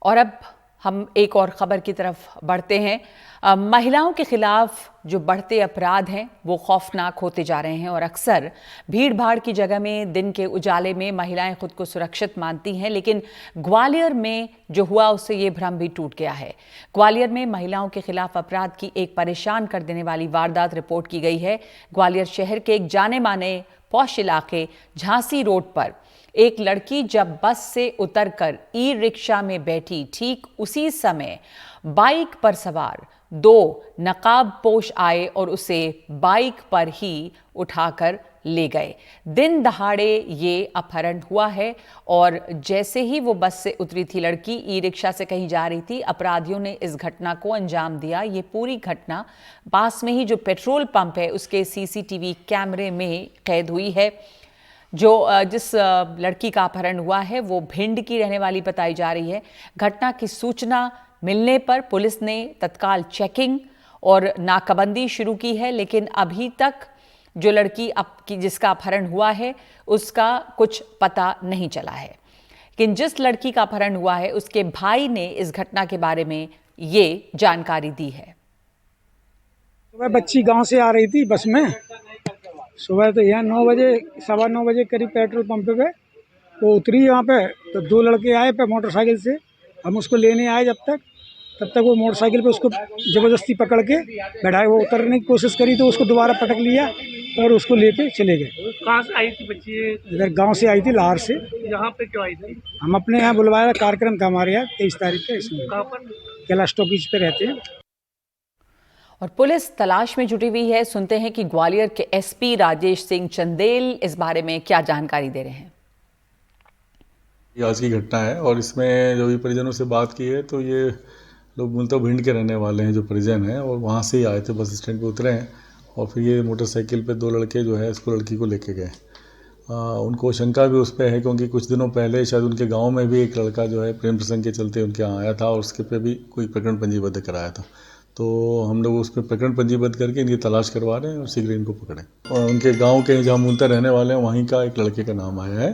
और अब हम एक और खबर की तरफ बढ़ते हैं। महिलाओं के खिलाफ जो बढ़ते अपराध हैं वो खौफनाक होते जा रहे हैं और अक्सर भीड़ भाड़ की जगह में दिन के उजाले में महिलाएं खुद को सुरक्षित मानती हैं, लेकिन ग्वालियर में जो हुआ उससे ये भ्रम भी टूट गया है। ग्वालियर में महिलाओं के खिलाफ अपराध की एक परेशान कर देने वाली वारदात रिपोर्ट की गई है। ग्वालियर शहर के एक जाने माने पौष इलाके झांसी रोड पर एक लड़की जब बस से उतरकर ई रिक्शा में बैठी, ठीक उसी समय बाइक पर सवार दो नकाबपोश आए और उसे बाइक पर ही उठाकर ले गए। दिन दहाड़े ये अपहरण हुआ है और जैसे ही वो बस से उतरी थी लड़की, ई रिक्शा से कहीं जा रही थी, अपराधियों ने इस घटना को अंजाम दिया। ये पूरी घटना पास में ही जो पेट्रोल पंप है उसके सीसीटीवी कैमरे में कैद हुई है। जिस लड़की का अपहरण हुआ है वो भिंड की रहने वाली बताई जा रही है। घटना की सूचना मिलने पर पुलिस ने तत्काल चेकिंग और नाकाबंदी शुरू की है, लेकिन अभी तक जो लड़की जिसका अपहरण हुआ है उसका कुछ पता नहीं चला है। लेकिन जिस लड़की का अपहरण हुआ है उसके भाई ने इस घटना के बारे में ये जानकारी दी है। सुबह बच्ची गांव से आ रही थी बस में। सुबह तो यहाँ 9 बजे, 9:15 करीब पेट्रोल पंप पे वो उतरी। यहाँ पे तो दो लड़के आए पे मोटरसाइकिल से। हम उसको लेने आए तब तक वो मोटरसाइकिल पे उसको ज़बरदस्ती पकड़ के बैठाए। वो उतरने की कोशिश करी तो उसको दोबारा पटक लिया और उसको लेके चले गए। कहाँ से आई थी बच्ची? इधर गांव से आई थी, लाहौर से। यहाँ पे क्यों आई थी? हम अपने यहाँ बुलवाया, कार्यक्रम था हमारे यहाँ 23 तारीख का। इसमें कहाँ पर? कैलाश टॉकीज पे रहते हैं। और पुलिस तलाश में जुटी हुई है। सुनते हैं कि ग्वालियर के एसपी राजेश सिंह चंदेल इस बारे में क्या जानकारी दे रहे हैं। ये आज की घटना है और इसमें जो भी परिजनों से बात की है तो ये लोग मूलतः भिंड के रहने वाले हैं जो परिजन हैं, और वहाँ से ही आए थे, बस स्टैंड पे उतरे हैं और फिर ये मोटरसाइकिल पे दो लड़के जो है इसको लड़की को लेके गए। उनको शंका भी उस पर है क्योंकि कुछ दिनों पहले शायद उनके गांव में भी एक लड़का जो है प्रेम प्रसंग के चलते उनके यहाँ आया था और उसके पे भी कोई प्रकरण पंजीबद्ध कराया था। तो हम लोग उस पर प्रकरण पंजीबद्ध करके इनकी तलाश करवा रहे हैं और शीघ्र इनको पकड़ें। और उनके गांव के जहाँ मूलतः रहने वाले हैं वहीं का एक लड़के का नाम आया है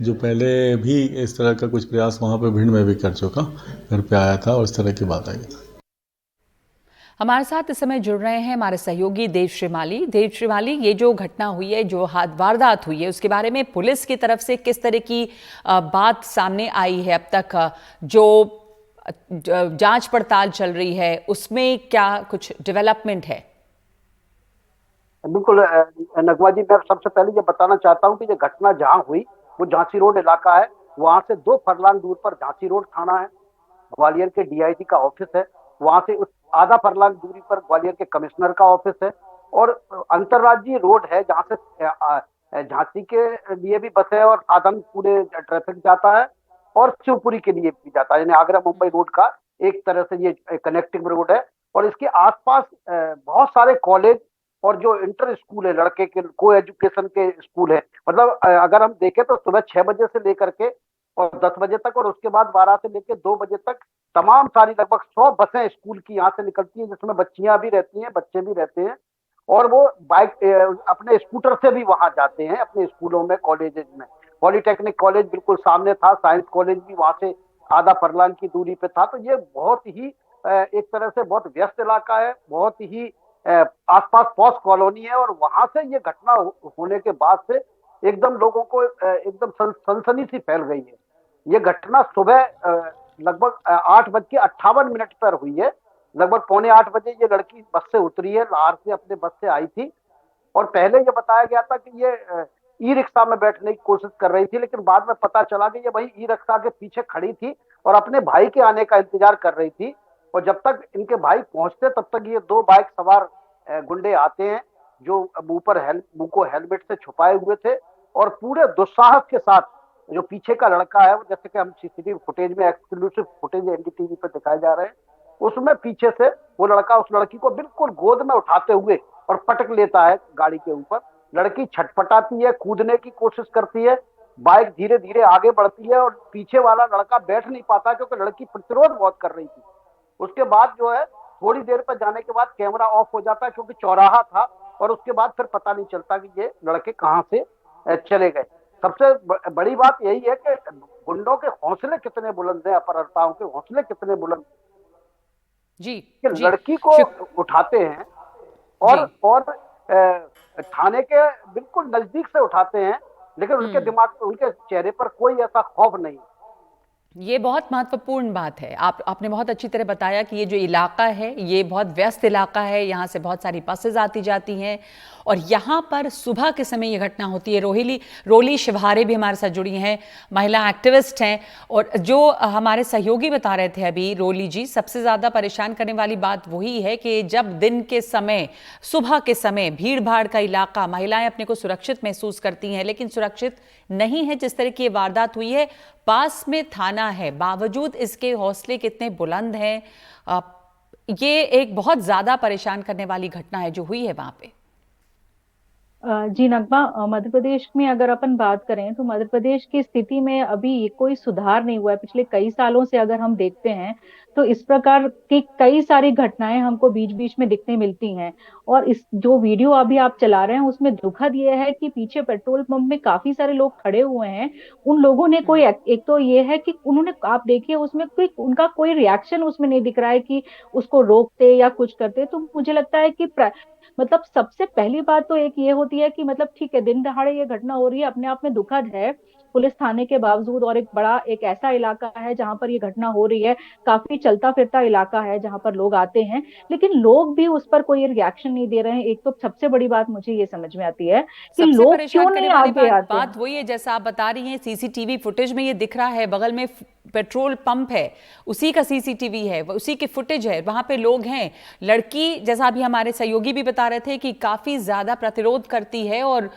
जो पहले भी इस तरह का कुछ प्रयास वहाँ पे भिंड में भी कर चुका, घर पे आया था और इस तरह की बात आई। हमारे साथ इस समय जुड़ रहे हैं हमारे सहयोगी देव श्रीमाली। देव श्रीमाली, ये जो घटना हुई है, जो वारदात हुई है, उसके बारे में पुलिस की तरफ से किस तरह की बात सामने आई है अब तक? जो जांच पड़ताल चल रही है उसमें क्या कुछ डेवलपमेंट है? बिल्कुल नगमा जी, मैं सबसे पहले ये बताना चाहता हूँ कि ये घटना जहाँ हुई वो झांसी रोड इलाका है। वहां से 2 फरलांग दूर पर झांसी रोड थाना है, ग्वालियर के डीआईजी का ऑफिस है। वहां से उस आधा फरलांग दूरी पर ग्वालियर के कमिश्नर का ऑफिस है। और अंतर्राज्यीय रोड है जहाँ से झांसी के लिए भी बसें और साधन पूरे ट्रैफिक जाता है और शिवपुरी के लिए भी जाता है। यानी आगरा मुंबई रोड का एक तरह से ये कनेक्टिंग रोड है। और इसके आसपास बहुत सारे कॉलेज और जो इंटर स्कूल है, लड़के के को एजुकेशन के स्कूल है। मतलब अगर हम देखें तो सुबह 6 बजे से लेकर के और 10 बजे तक और उसके बाद 12 से लेकर 2 बजे तक तमाम सारी लगभग 100 बसें स्कूल की यहाँ से निकलती हैं, जिसमें बच्चियां भी रहती हैं, बच्चे भी रहते हैं। और वो बाइक अपने स्कूटर से भी वहां जाते हैं अपने स्कूलों में, कॉलेजेस में। पॉलिटेक्निक कॉलेज बिल्कुल सामने था, साइंस कॉलेज भी वहां से आधा फरलांग की दूरी पे था। तो ये बहुत ही एक तरह से बहुत व्यस्त इलाका है, बहुत ही आसपास पॉश कॉलोनी है। और वहां से ये घटना होने के बाद से एकदम लोगों को एकदम सनसनी सी फैल गई है। ये घटना सुबह लगभग 8:58 पर हुई है। लगभग 7:45 ये लड़की बस से उतरी है, लाहौर से अपने बस से आई थी। और पहले ये बताया गया था कि ये ई रिक्शा में बैठने की कोशिश कर रही थी, लेकिन बाद में पता चला कि ये वही ई रिक्शा के पीछे खड़ी थी और अपने भाई के आने का इंतजार कर रही थी। और जब तक इनके भाई पहुंचते तब तक ये 2 बाइक सवार गुंडे आते हैं जो मुंह को हेलमेट से छुपाए हुए थे और पूरे दुस्साहस के साथ जो पीछे का लड़का है, जैसे कि हम सीसीटीवी फुटेज में, एक्सक्लूसिव फुटेज एनडीटीवी पर दिखाए जा रहे हैं, उसमें पीछे से वो लड़का उस लड़की को बिल्कुल गोद में उठाते हुए और पटक लेता है गाड़ी के ऊपर। लड़की छटपटाती है, कूदने की कोशिश करती है, बाइक धीरे धीरे आगे बढ़ती है और पीछे वाला लड़का बैठ नहीं पाता क्योंकि लड़की प्रतिरोध बहुत कर रही थी। उसके बाद जो है थोड़ी देर पर जाने के बाद कैमरा ऑफ हो जाता है क्योंकि चौराहा था और उसके बाद फिर पता नहीं चलता कि ये लड़के कहाँ से चले गए। सबसे बड़ी बात यही है कि गुंडों के हौसले कितने बुलंद हैं, अपहरणकर्ताओं के हौसले कितने बुलंद जी कि जी। लड़की को उठाते हैं और थाने के बिल्कुल नजदीक से उठाते हैं, लेकिन उनके दिमाग, उनके चेहरे पर कोई ऐसा खौफ नहीं। ये बहुत महत्वपूर्ण बात है। आपने बहुत अच्छी तरह बताया कि ये जो इलाका है ये बहुत व्यस्त इलाका है, यहाँ से बहुत सारी बसेज आती जाती हैं और यहाँ पर सुबह के समय ये घटना होती है। रोली शिवहारे भी हमारे साथ जुड़ी हैं, महिला एक्टिविस्ट हैं, और जो हमारे सहयोगी बता रहे थे अभी रोली जी, सबसे ज़्यादा परेशान करने वाली बात वही है कि जब दिन के समय, सुबह के समय भीड़ भाड़ का इलाका, महिलाएं अपने को सुरक्षित महसूस करती हैं, लेकिन सुरक्षित नहीं है। जिस तरह की ये वारदात हुई है, पास में थाना है, बावजूद इसके हौसले कितने बुलंद हैं। ये एक बहुत ज्यादा परेशान करने वाली घटना है जो हुई है वहां पे। जी नगमा, मध्य प्रदेश में अगर अपन बात करें तो मध्य प्रदेश की स्थिति में अभी कोई सुधार नहीं हुआ है। पिछले कई सालों से अगर हम देखते हैं तो इस प्रकार की कई सारी घटनाएं हमको बीच बीच में दिखने मिलती हैं। और इस जो वीडियो अभी आप चला रहे हैं उसमें दुखद ये है कि पीछे पेट्रोल पंप में काफी सारे लोग खड़े हुए हैं। उन लोगों ने कोई, एक तो ये है कि उन्होंने, आप देखिए उसमें कोई, उनका कोई रिएक्शन उसमें नहीं दिख रहा है कि उसको रोकते या कुछ करते। तो मुझे लगता है कि मतलब सबसे पहली बात तो एक ये होती है कि मतलब ठीक है, दिन दहाड़े ये घटना हो रही है, अपने आप में दुखद है पुलिस थाने के बावजूद, और एक ऐसा इलाका है जहां पर ये घटना हो रही है, काफी चलता फिरता इलाका है जहां पर लोग आते हैं, लेकिन लोग भी उस पर कोई रिएक्शन नहीं दे रहे हैं। एक तो सबसे बड़ी बात मुझे ये समझ में आती है कि सबसे लोग परेशान क्यों करने नहीं वाली आगे आते हैं। बात वही है जैसा आप बता रही हैं, सीसीटीवी फुटेज में ये दिख रहा है, बगल में पेट्रोल पंप है, उसी का सीसीटीवी है, उसी की फुटेज है, वहां पे लोग हैं। लड़की, जैसा अभी हमारे सहयोगी भी बता रहे थे, कि काफी ज्यादा प्रतिरोध करती है और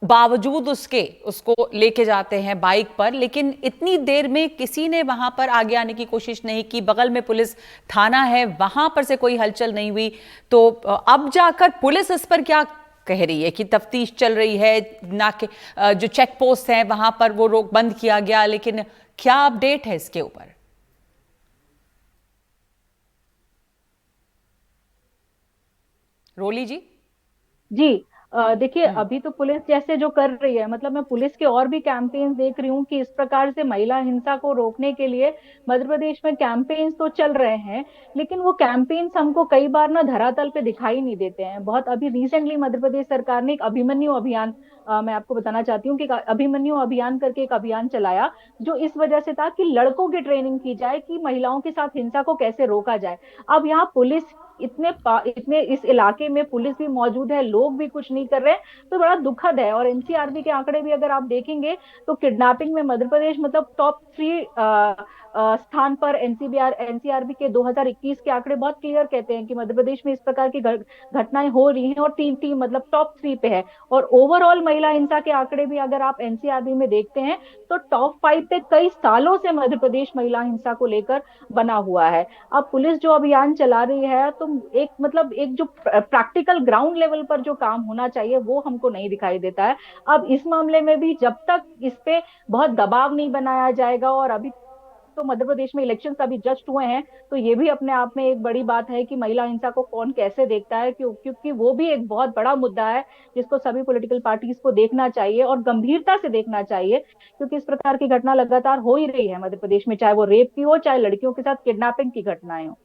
बावजूद उसको लेके जाते हैं बाइक पर, लेकिन इतनी देर में किसी ने वहां पर आगे आने की कोशिश नहीं की। बगल में पुलिस थाना है, वहां पर से कोई हलचल नहीं हुई। तो अब जाकर पुलिस इस पर क्या कह रही है कि तफ्तीश चल रही है, नाके जो चेक पोस्ट हैं वहां पर वो रोक बंद किया गया, लेकिन क्या अपडेट है इसके ऊपर? रोली जी। जी देखिए, अभी तो पुलिस जैसे जो कर रही है, मतलब मैं पुलिस के और भी कैंपेन्स देख रही हूँ कि इस प्रकार से महिला हिंसा को रोकने के लिए मध्य प्रदेश में कैंपेन्स तो चल रहे हैं, लेकिन वो कैंपेन्स हमको कई बार ना धरातल पे दिखाई नहीं देते हैं। बहुत अभी रिसेंटली मध्य प्रदेश सरकार ने एक अभिमन्यु अभियान, मैं आपको बताना चाहती हूँ कि अभिमन्यु अभियान करके एक अभियान चलाया, जो इस वजह से था कि लड़कों की ट्रेनिंग की जाए कि महिलाओं के साथ हिंसा को कैसे रोका जाए। अब यहाँ पुलिस इतने इस इलाके में पुलिस भी मौजूद है, लोग भी कुछ नहीं कर रहे हैं, तो बड़ा दुखद है। और एनसीआरबी के आंकड़े भी अगर आप देखेंगे तो किडनैपिंग में मध्य प्रदेश मतलब टॉप 3 स्थान पर, एनसीआरबी के 2021 के आंकड़े बहुत क्लियर कहते हैं कि मध्य प्रदेश में इस प्रकार की घटनाएं हो रही हैं और तीन मतलब टॉप 3 पे है। और ओवरऑल महिला हिंसा के आंकड़े भी अगर आप एनसीआरबी में देखते हैं तो टॉप 5 पे कई सालों से मध्य प्रदेश महिला हिंसा को लेकर बना हुआ है। अब पुलिस जो अभियान चला रही है तो एक जो प्रैक्टिकल ग्राउंड लेवल पर जो काम होना चाहिए वो हमको नहीं दिखाई देता है। अब इस मामले में भी जब तक इस पे बहुत दबाव नहीं बनाया जाएगा, और अभी तो मध्य प्रदेश में इलेक्शन अभी जस्ट हुए हैं, तो ये भी अपने आप में एक बड़ी बात है कि महिला हिंसा को कौन कैसे देखता है, क्योंकि वो भी एक बहुत बड़ा मुद्दा है जिसको सभी पॉलिटिकल पार्टीज को देखना चाहिए और गंभीरता से देखना चाहिए, क्योंकि इस प्रकार की घटना लगातार हो ही रही है मध्य प्रदेश में, चाहे वो रेप की हो, चाहे लड़कियों के साथ किडनैपिंग की घटनाएं हो।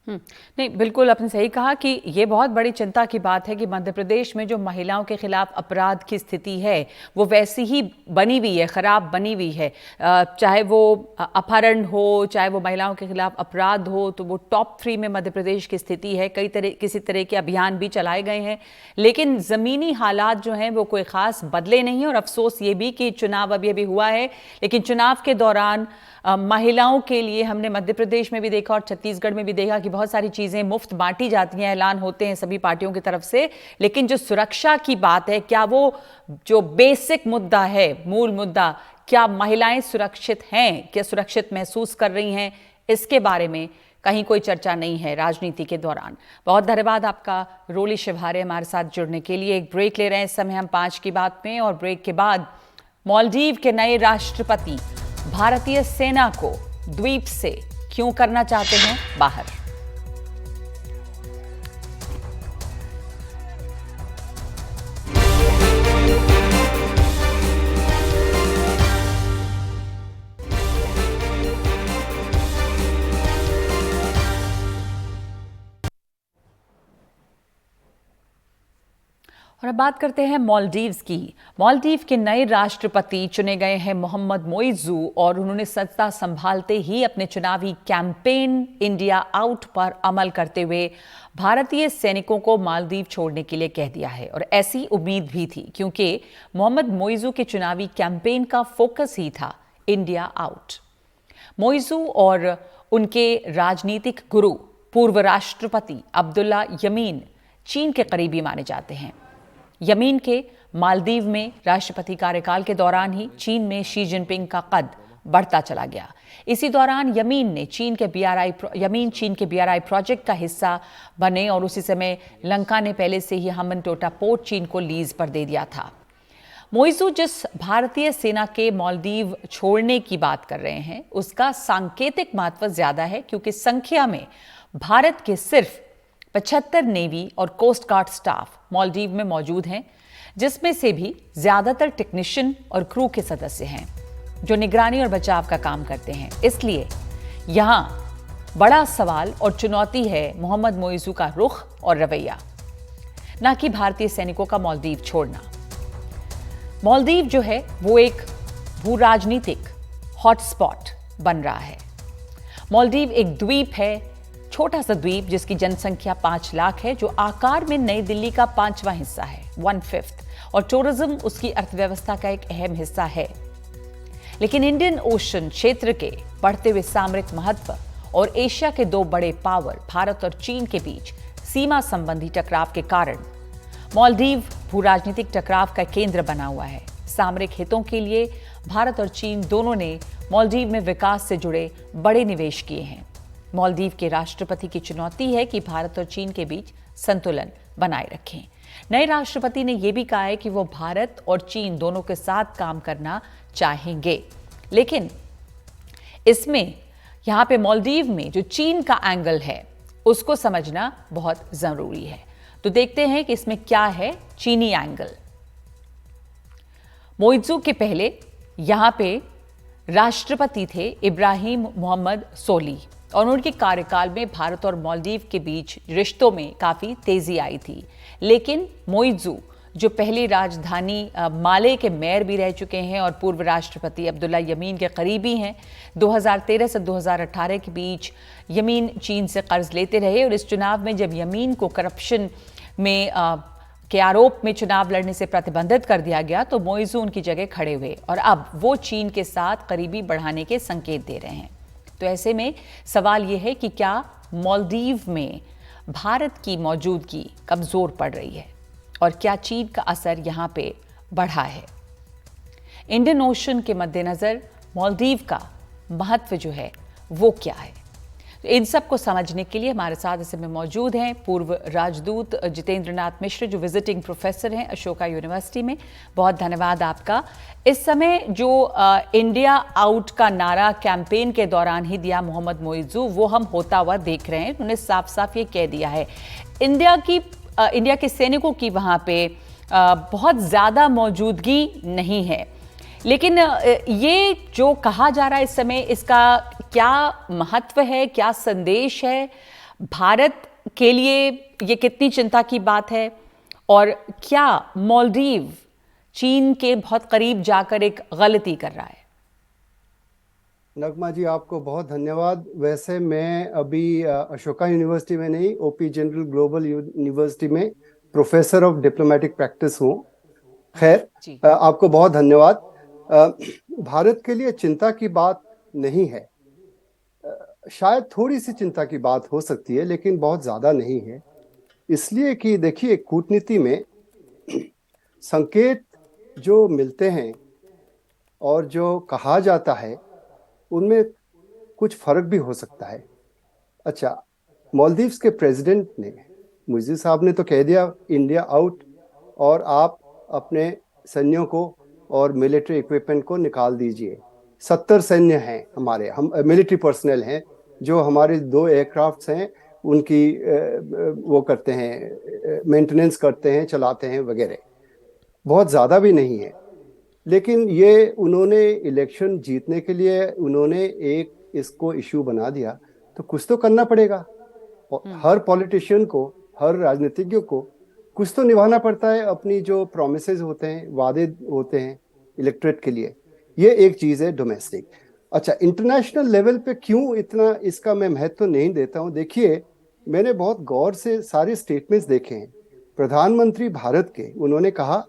नहीं, बिल्कुल आपने सही कहा कि ये बहुत बड़ी चिंता की बात है कि मध्य प्रदेश में जो महिलाओं के खिलाफ अपराध की स्थिति है वो वैसी ही बनी हुई है, खराब बनी हुई है। चाहे वो अपहरण हो, चाहे वो महिलाओं के खिलाफ अपराध हो, तो वो टॉप 3 में मध्य प्रदेश की स्थिति है। किसी तरह के अभियान भी चलाए गए हैं, लेकिन ज़मीनी हालात जो हैं वो कोई ख़ास बदले नहीं। और अफसोस ये भी कि चुनाव अभी हुआ है, लेकिन चुनाव के दौरान महिलाओं के लिए हमने मध्य प्रदेश में भी देखा और छत्तीसगढ़ में भी देखा कि बहुत सारी चीज़ें मुफ्त बांटी जाती हैं, ऐलान होते हैं सभी पार्टियों की तरफ से, लेकिन जो सुरक्षा की बात है, क्या वो जो बेसिक मुद्दा है, मूल मुद्दा, क्या महिलाएं सुरक्षित हैं, क्या सुरक्षित महसूस कर रही हैं, इसके बारे में कहीं कोई चर्चा नहीं है राजनीति के दौरान। बहुत धन्यवाद आपका रोली शिवहारे हमारे साथ जुड़ने के लिए। एक ब्रेक ले रहे हैं इस समय हम 5 की बात में, और ब्रेक के बाद मालदीव के नए राष्ट्रपति भारतीय सेना को द्वीप से क्यों करना चाहते हैं बाहर। और अब बात करते हैं मालदीव्स की। मालदीव के नए राष्ट्रपति चुने गए हैं मोहम्मद मोइज़ू, और उन्होंने सत्ता संभालते ही अपने चुनावी कैंपेन इंडिया आउट पर अमल करते हुए भारतीय सैनिकों को मालदीव छोड़ने के लिए कह दिया है। और ऐसी उम्मीद भी थी, क्योंकि मोहम्मद मोइज़ू के चुनावी कैंपेन का फोकस ही था इंडिया आउट। मोइज़ू और उनके राजनीतिक गुरु पूर्व राष्ट्रपति अब्दुल्ला यमीन चीन के करीबी माने जाते हैं। यमीन के मालदीव में राष्ट्रपति कार्यकाल के दौरान ही चीन में शी जिनपिंग का कद बढ़ता चला गया। इसी दौरान यमीन चीन के BRI प्रोजेक्ट का हिस्सा बने, और उसी समय लंका ने पहले से ही हम्बनटोटा पोर्ट चीन को लीज पर दे दिया था। मोइज़ू जिस भारतीय सेना के मालदीव छोड़ने की बात कर रहे हैं, उसका सांकेतिक महत्व ज्यादा है, क्योंकि संख्या में भारत के सिर्फ 75 नेवी और कोस्ट गार्ड स्टाफ मालदीव में मौजूद हैं, जिसमें से भी ज्यादातर टेक्नीशियन और क्रू के सदस्य हैं जो निगरानी और बचाव का काम करते हैं। इसलिए यहां बड़ा सवाल और चुनौती है मोहम्मद मोइज़ू का रुख और रवैया, ना कि भारतीय सैनिकों का मालदीव छोड़ना। मालदीव जो है वो एक भू राजनीतिक हॉटस्पॉट बन रहा है। मालदीव एक द्वीप है, छोटा सा द्वीप जिसकी जनसंख्या 5 लाख है, जो आकार में नई दिल्ली का 5वां हिस्सा है, 1/5, और टूरिज्म उसकी अर्थव्यवस्था का एक अहम हिस्सा है। लेकिन इंडियन ओशन क्षेत्र के बढ़ते हुए सामरिक महत्व और एशिया के 2 बड़े पावर भारत और चीन के बीच सीमा संबंधी टकराव के कारण मालदीव भू राजनीतिक टकराव का केंद्र बना हुआ है। सामरिक हितों के लिए भारत और चीन दोनों ने मालदीव में विकास से जुड़े बड़े निवेश किए हैं। मालदीव के राष्ट्रपति की चुनौती है कि भारत और चीन के बीच संतुलन बनाए रखें। नए राष्ट्रपति ने यह भी कहा है कि वो भारत और चीन दोनों के साथ काम करना चाहेंगे, लेकिन इसमें यहां पे मालदीव में जो चीन का एंगल है उसको समझना बहुत जरूरी है। तो देखते हैं कि इसमें क्या है चीनी एंगल। मोइज़ू के पहले यहां पे राष्ट्रपति थे इब्राहिम मोहम्मद सोली, और उनके कार्यकाल में भारत और मालदीव के बीच रिश्तों में काफी तेजी आई थी। लेकिन मोइज़ू जो पहली राजधानी माले के मेयर भी रह चुके हैं और पूर्व राष्ट्रपति अब्दुल्ला यमीन के करीबी हैं, 2013 से 2018 के बीच यमीन चीन से कर्ज लेते रहे, और इस चुनाव में जब यमीन को करप्शन में के आरोप में चुनाव लड़ने से प्रतिबंधित कर दिया गया, तो मोइज़ू उनकी जगह खड़े हुए और अब वो चीन के साथ करीबी बढ़ाने के संकेत दे रहे हैं। तो ऐसे में सवाल यह है कि क्या मालदीव में भारत की मौजूदगी कमजोर पड़ रही है, और क्या चीन का असर यहां पे बढ़ा है। इंडियन ओशन के मद्देनजर मालदीव का महत्व जो है वो क्या है, तो इन सब को समझने के लिए हमारे साथ इस समय मौजूद हैं पूर्व राजदूत जितेंद्र नाथ मिश्र, जो विजिटिंग प्रोफेसर हैं अशोका यूनिवर्सिटी में। बहुत धन्यवाद आपका। इस समय जो इंडिया आउट का नारा कैंपेन के दौरान ही दिया मोहम्मद मोइज़ू, वो हम होता हुआ देख रहे हैं। उन्होंने साफ साफ ये कह दिया है इंडिया के सैनिकों की वहाँ पे बहुत ज़्यादा मौजूदगी नहीं है। लेकिन ये जो कहा जा रहा है इस समय, इसका क्या महत्व है, क्या संदेश है भारत के लिए, ये कितनी चिंता की बात है, और क्या मालदीव चीन के बहुत करीब जाकर एक गलती कर रहा है? नगमा जी, आपको बहुत धन्यवाद। वैसे मैं अभी अशोका यूनिवर्सिटी में नहीं, ओपी जनरल ग्लोबल यूनिवर्सिटी में प्रोफेसर ऑफ डिप्लोमेटिक प्रैक्टिस हूँ। खैर, आपको बहुत धन्यवाद। भारत के लिए चिंता की बात नहीं है, शायद थोड़ी सी चिंता की बात हो सकती है, लेकिन बहुत ज्यादा नहीं है। इसलिए कि देखिए, कूटनीति में संकेत जो मिलते हैं और जो कहा जाता है उनमें कुछ फर्क भी हो सकता है। अच्छा, मालदीव्स के प्रेसिडेंट ने, मोइज़ू साहब ने तो कह दिया इंडिया आउट, और आप अपने सैन्यों को और मिलिट्री इक्विपमेंट को निकाल दीजिए। 70 सैन्य हैं हमारे, हम मिलिट्री पर्सनल हैं, जो हमारे 2 एयरक्राफ्ट्स हैं, उनकी वो करते हैं, मेंटेनेंस करते हैं, चलाते हैं वगैरह। बहुत ज़्यादा भी नहीं है, लेकिन ये उन्होंने इलेक्शन जीतने के लिए उन्होंने एक इसको इशू बना दिया, तो कुछ तो करना पड़ेगा। हर पॉलिटिशियन को, हर राजनीतिज्ञ को कुछ तो निभाना पड़ता है, अपनी जो प्रोमिसेस होते हैं, वादे होते हैं इलेक्टोरेट के लिए, ये एक चीज है डोमेस्टिक। अच्छा, इंटरनेशनल लेवल पे क्यों इतना इसका मैं महत्व नहीं देता हूँ, देखिए मैंने बहुत गौर से सारे स्टेटमेंट्स देखे हैं। प्रधानमंत्री भारत के, उन्होंने कहा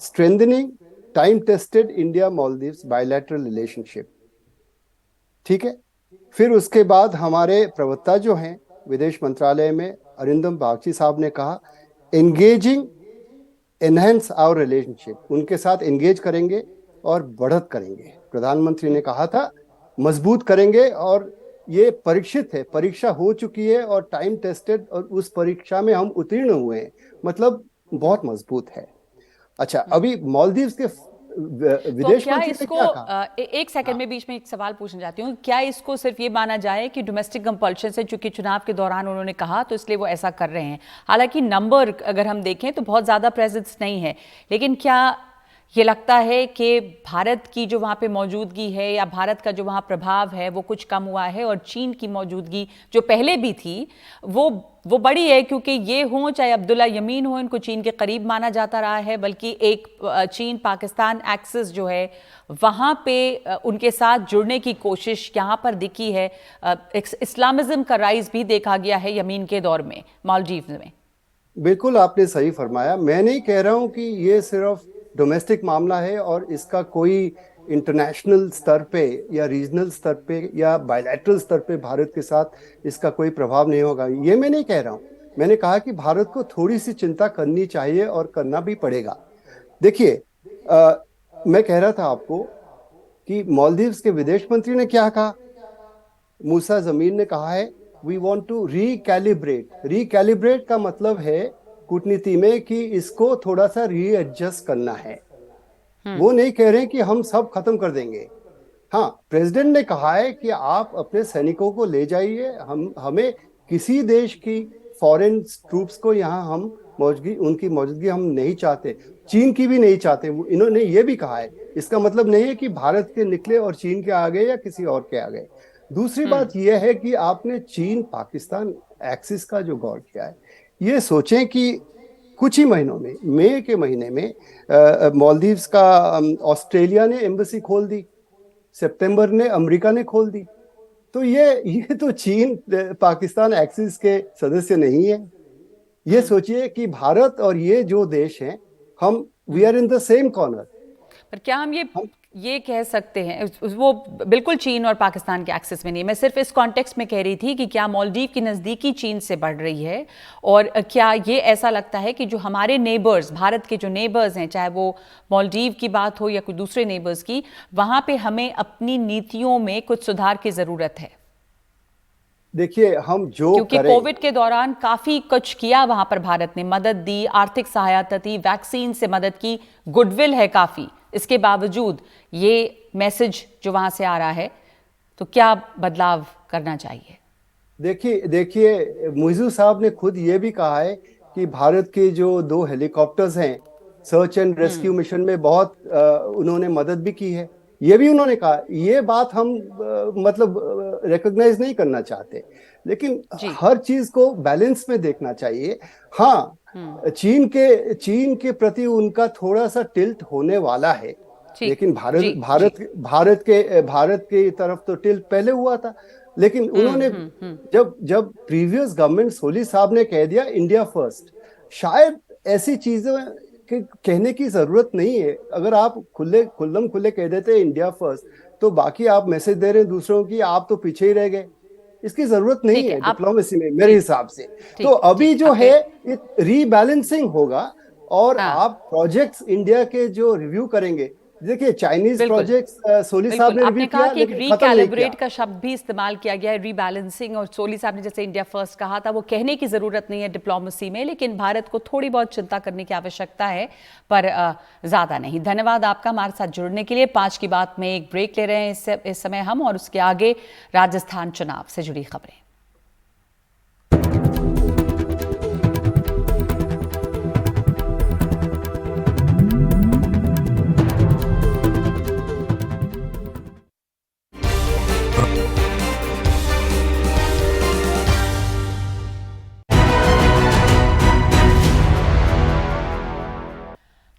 strengthening time tested India Maldives bilateral relationship, ठीक है। फिर उसके बाद हमारे प्रवक्ता जो हैं विदेश मंत्रालय में, अरिंदम बागची साहब ने कहा एंगेजिंग एनहेंस आवर रिलेशनशिप, उनके साथ एंगेज करेंगे और बढ़त करेंगे। प्रधानमंत्री ने कहा था मजबूत करेंगे, और ये परीक्षित है, परीक्षा हो चुकी है और टाइम टेस्टेड, और उस परीक्षा में हम उत्तीर्ण हुए हैं, मतलब बहुत मजबूत है। अच्छा, अभी मालदीव्स के विदेश तो क्या मंत्री ने इसको क्या कहा? एक सेकंड में बीच में एक सवाल पूछना चाहती हूँ, क्या इसको सिर्फ ये माना जाए कि डोमेस्टिक कंपल्शन से, चूंकि चुनाव के दौरान उन्होंने कहा तो इसलिए वो ऐसा कर रहे हैं, हालांकि नंबर अगर हम देखें तो बहुत ज़्यादा प्रेजेंस नहीं है, लेकिन क्या ये लगता है कि भारत की जो वहाँ पे मौजूदगी है या भारत का जो वहाँ प्रभाव है वो कुछ कम हुआ है, और चीन की मौजूदगी जो पहले भी थी वो बड़ी है, क्योंकि ये हों चाहे अब्दुल्ला यमीन हो, इनको चीन के करीब माना जाता रहा है, बल्कि एक चीन पाकिस्तान एक्सिस जो है वहाँ पे उनके साथ जुड़ने की कोशिश यहाँ पर दिखी है। इस्लामिज्म का राइज भी देखा गया है यमीन के दौर में मालदीव में। बिल्कुल आपने सही फरमाया, मैं नहीं कह रहा हूँ कि ये सिर्फ डोमेस्टिक मामला है और इसका कोई इंटरनेशनल स्तर पे या रीजनल स्तर पे या बायलैटरल स्तर पे भारत के साथ इसका कोई प्रभाव नहीं होगा, ये मैं नहीं कह रहा हूँ। मैंने कहा कि भारत को थोड़ी सी चिंता करनी चाहिए और करना भी पड़ेगा। देखिए, मैं कह रहा था आपको कि मालदीव्स के विदेश मंत्री ने क्या कहा, मूसा जमीन ने कहा है we want to recalibrate. Recalibrate का मतलब है कूटनीति में कि इसको थोड़ा सा रीएडजस्ट करना है। वो नहीं कह रहे कि हम सब खत्म कर देंगे। हाँ, प्रेसिडेंट ने कहा है कि आप अपने सैनिकों को ले जाइए, हमें किसी देश की फॉरेन ट्रूप्स को यहाँ हम उनकी मौजूदगी हम नहीं चाहते, चीन की भी नहीं चाहते, इन्होंने ये भी कहा है। इसका मतलब नहीं है कि भारत के निकले और चीन के आ गए या किसी और के आ गए। दूसरी बात यह है कि आपने चीन पाकिस्तान एक्सिस का जो गौर किया है, ये सोचें कि कुछ ही महीनों में, मई के महीने में मालदीव्स का ऑस्ट्रेलिया ने एम्बेसी खोल दी, सितंबर ने अमेरिका ने खोल दी। तो ये तो चीन पाकिस्तान एक्सिस के सदस्य नहीं है। ये सोचिए कि भारत और ये जो देश हैं, हम we are in the same corner. पर क्या हम ये कह सकते हैं, वो बिल्कुल चीन और पाकिस्तान के एक्सेस में नहीं, मैं सिर्फ इस कॉन्टेक्स्ट में कह रही थी कि क्या मालदीव की नज़दीकी चीन से बढ़ रही है, और क्या ये ऐसा लगता है कि जो हमारे नेबर्स, भारत के जो नेबर्स हैं, चाहे वो मालदीव की बात हो या कोई दूसरे नेबर्स की, वहाँ पे हमें अपनी नीतियों में कुछ सुधार की ज़रूरत है? देखिए, हम जो क्योंकि कोविड के दौरान काफ़ी कुछ किया वहाँ पर, भारत ने मदद दी, आर्थिक सहायता दी, वैक्सीन से मदद की, गुडविल है काफ़ी, इसके बावजूद ये मैसेज जो वहां से आ रहा है, तो क्या बदलाव करना चाहिए? देखिए मुइज़ू साहब ने खुद ये भी कहा है कि भारत के जो 2 हेलीकॉप्टर्स हैं सर्च एंड रेस्क्यू मिशन में बहुत उन्होंने मदद भी की है। ये भी उन्होंने कहा। ये बात हम मतलब रिकॉग्नाइज नहीं करना चाहते, लेकिन हर चीज को बैलेंस में देखना चाहिए। हाँ, चीन के प्रति उनका थोड़ा सा टिल्ट होने वाला है, लेकिन भारत के तरफ तो टिल्ट पहले हुआ था। लेकिन उन्होंने जब प्रीवियस गवर्नमेंट सोली साहब ने कह दिया इंडिया फर्स्ट, शायद ऐसी चीजें कहने की जरूरत नहीं है। अगर आप खुले कह देते इंडिया फर्स्ट, तो बाकी आप मैसेज दे रहे हैं दूसरों की, आप तो पीछे ही रह गए। इसकी जरूरत नहीं है डिप्लोमेसी में, मेरे हिसाब से। तो अभी जो है रीबैलेंसिंग होगा, और आप प्रोजेक्ट्स इंडिया के जो रिव्यू करेंगे, देखिए चाइनीज प्रोजेक्ट्स सोली साहब ने आपने कहा कि एक रिकैलिब्रेट का शब्द भी इस्तेमाल किया गया है, रीबैलेंसिंग, और सोली साहब ने जैसे इंडिया फर्स्ट कहा था, वो कहने की जरूरत नहीं है डिप्लोमेसी में, लेकिन भारत को थोड़ी बहुत चिंता करने की आवश्यकता है, पर ज्यादा नहीं। धन्यवाद आपका हमारे साथ जुड़ने के लिए। 5 की बात में एक ब्रेक ले रहे हैं इस समय हम, और उसके आगे राजस्थान चुनाव से जुड़ी खबरें।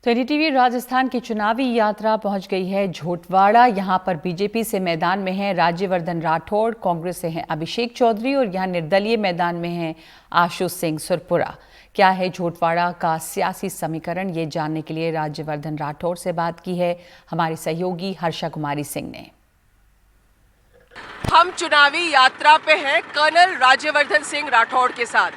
तो एनडीटीवी राजस्थान की चुनावी यात्रा पहुंच गई है झोटवाड़ा। यहां पर बीजेपी से मैदान में हैं राज्यवर्धन राठौड़, कांग्रेस से हैं अभिषेक चौधरी और यहां निर्दलीय मैदान में हैं आशु सिंह सुरपुरा। क्या है झोटवाड़ा का सियासी समीकरण, ये जानने के लिए राज्यवर्धन राठौड़ से बात की है हमारी सहयोगी हर्षा कुमारी सिंह ने। हम चुनावी यात्रा पे हैं कर्नल राज्यवर्धन सिंह राठौड़ के साथ।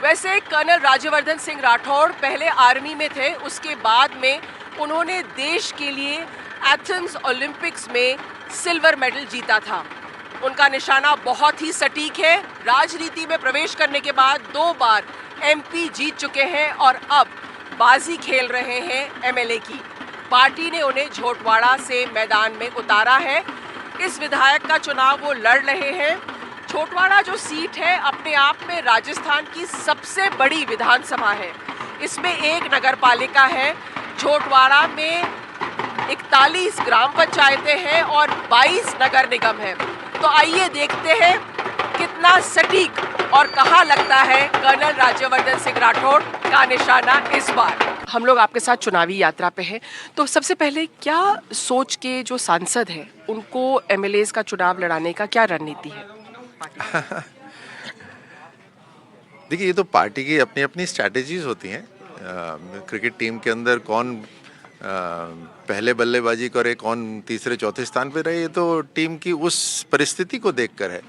वैसे कर्नल राज्यवर्धन सिंह राठौड़ पहले आर्मी में थे, उसके बाद में उन्होंने देश के लिए एथेंस ओलंपिक्स में सिल्वर मेडल जीता था। उनका निशाना बहुत ही सटीक है। राजनीति में प्रवेश करने के बाद 2 बार एमपी जीत चुके हैं और अब बाजी खेल रहे हैं एमएलए की। पार्टी ने उन्हें झोटवाड़ा से मैदान में उतारा है। इस विधायक का चुनाव वो लड़ रहे हैं। झोटवाड़ा जो सीट है अपने आप में राजस्थान की सबसे बड़ी विधानसभा है। इसमें एक नगर पालिका है। झोटवाड़ा में 41 ग्राम पंचायतें हैं और 22 नगर निगम है। तो आइए देखते हैं कितना सटीक और कहाँ लगता है कर्नल राज्यवर्धन सिंह राठौड़ का निशाना इस बार। हम लोग आपके साथ चुनावी यात्रा पे हैं, तो सबसे पहले क्या सोच के जो सांसद हैं उनको एमएलएज का चुनाव लड़ाने का क्या रणनीति है? देखिए, ये तो पार्टी की अपनी अपनी स्ट्रैटेजीज होती हैं। क्रिकेट टीम के अंदर कौन पहले बल्लेबाजी करे, कौन तीसरे चौथे स्थान पे रहे, ये तो टीम की उस परिस्थिति को देखकर है।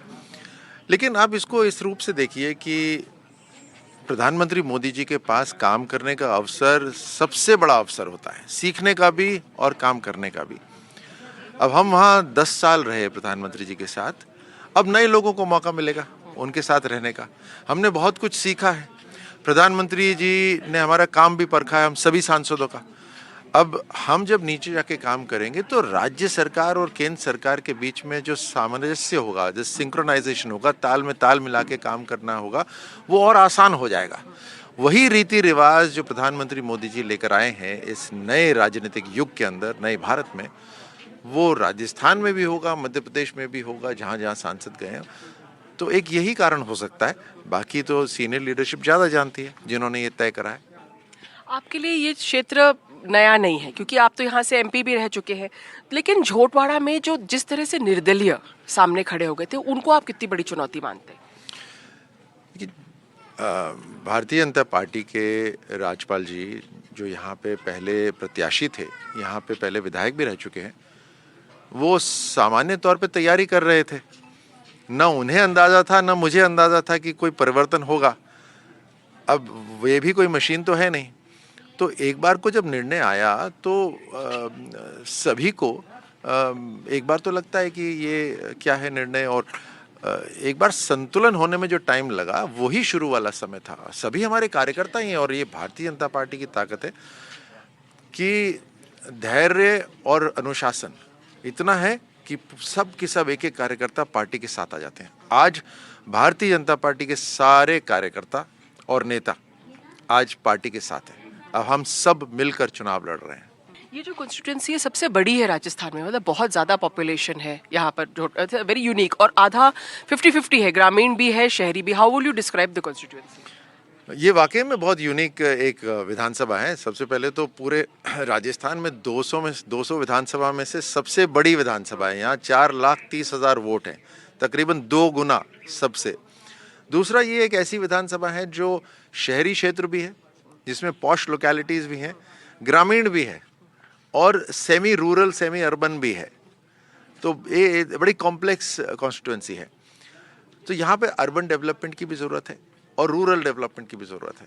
लेकिन आप इसको इस रूप से देखिए कि प्रधानमंत्री मोदी जी के पास काम करने का अवसर सबसे बड़ा अवसर होता है, सीखने का भी और काम करने का भी। अब हम वहाँ 10 साल रहे प्रधानमंत्री जी के साथ, अब नए लोगों को मौका मिलेगा उनके साथ रहने का। हमने बहुत कुछ सीखा है। प्रधानमंत्री जी ने हमारा काम भी परखा है, हम सभी सांसदों का। अब हम जब नीचे जाके काम करेंगे तो राज्य सरकार और केंद्र सरकार के बीच में जो सामंजस्य होगा, जो सिंक्रोनाइजेशन होगा, ताल में ताल मिला के काम करना होगा, वो और आसान हो जाएगा। वही रीति रिवाज जो प्रधानमंत्री मोदी जी लेकर आए हैं इस नए राजनीतिक युग के अंदर, नए भारत में, वो राजस्थान में भी होगा, मध्य प्रदेश में भी होगा, जहाँ जहाँ सांसद गए हैं। तो एक यही कारण हो सकता है। बाकी तो सीनियर लीडरशिप ज़्यादा जानती है, जिन्होंने ये तय करा है। आपके लिए ये क्षेत्र नया नहीं है क्योंकि आप तो यहाँ से एमपी भी रह चुके हैं, लेकिन झोटवाड़ा में जो जिस तरह से निर्दलीय सामने खड़े हो गए थे, उनको आप कितनी बड़ी चुनौती मानते हैं? भारतीय जनता पार्टी के राज्यपाल जी जो यहाँ पे पहले प्रत्याशी थे, यहाँ पे पहले विधायक भी रह चुके हैं, वो सामान्य तौर पे तैयारी कर रहे थे। न उन्हें अंदाज़ा था, न मुझे अंदाज़ा था कि कोई परिवर्तन होगा। अब वे भी कोई मशीन तो है नहीं। तो एक बार को जब निर्णय आया तो सभी को एक बार तो लगता है कि ये क्या है निर्णय, और एक बार संतुलन होने में जो टाइम लगा वही शुरू वाला समय था। सभी हमारे कार्यकर्ता ही हैं और ये भारतीय जनता पार्टी की ताकत है कि धैर्य और अनुशासन इतना है कि सब एक एक कार्यकर्ता पार्टी के साथ आ जाते हैं। आज भारतीय जनता पार्टी के सारे कार्यकर्ता और नेता आज पार्टी के साथ हैं। अब हम सब मिलकर चुनाव लड़ रहे हैं। ये जो कॉन्स्टिट्यूंसी है सबसे बड़ी है राजस्थान में, मतलब बहुत ज़्यादा पॉपुलेशन है यहाँ पर, वेरी यूनिक, और आधा 50-50 है, ग्रामीण भी है, शहरी भी। How will you describe the constituency? ये वाकई में बहुत यूनिक एक विधानसभा है। सबसे पहले तो पूरे राजस्थान में 200 विधानसभा में से सबसे बड़ी विधानसभा है। यहाँ 4,30,000 वोट हैं, तकरीबन 2 गुना सबसे। दूसरा, ये एक ऐसी विधानसभा है जो शहरी क्षेत्र भी है, जिसमें पॉश लोकेलिटीज़ भी हैं, ग्रामीण भी है और सेमी रूरल सेमी अर्बन भी है। तो ये बड़ी कॉम्प्लेक्स कॉन्स्टिट्यूंसी है। तो यहाँ पे अर्बन डेवलपमेंट की भी ज़रूरत है और रूरल डेवलपमेंट की भी ज़रूरत है।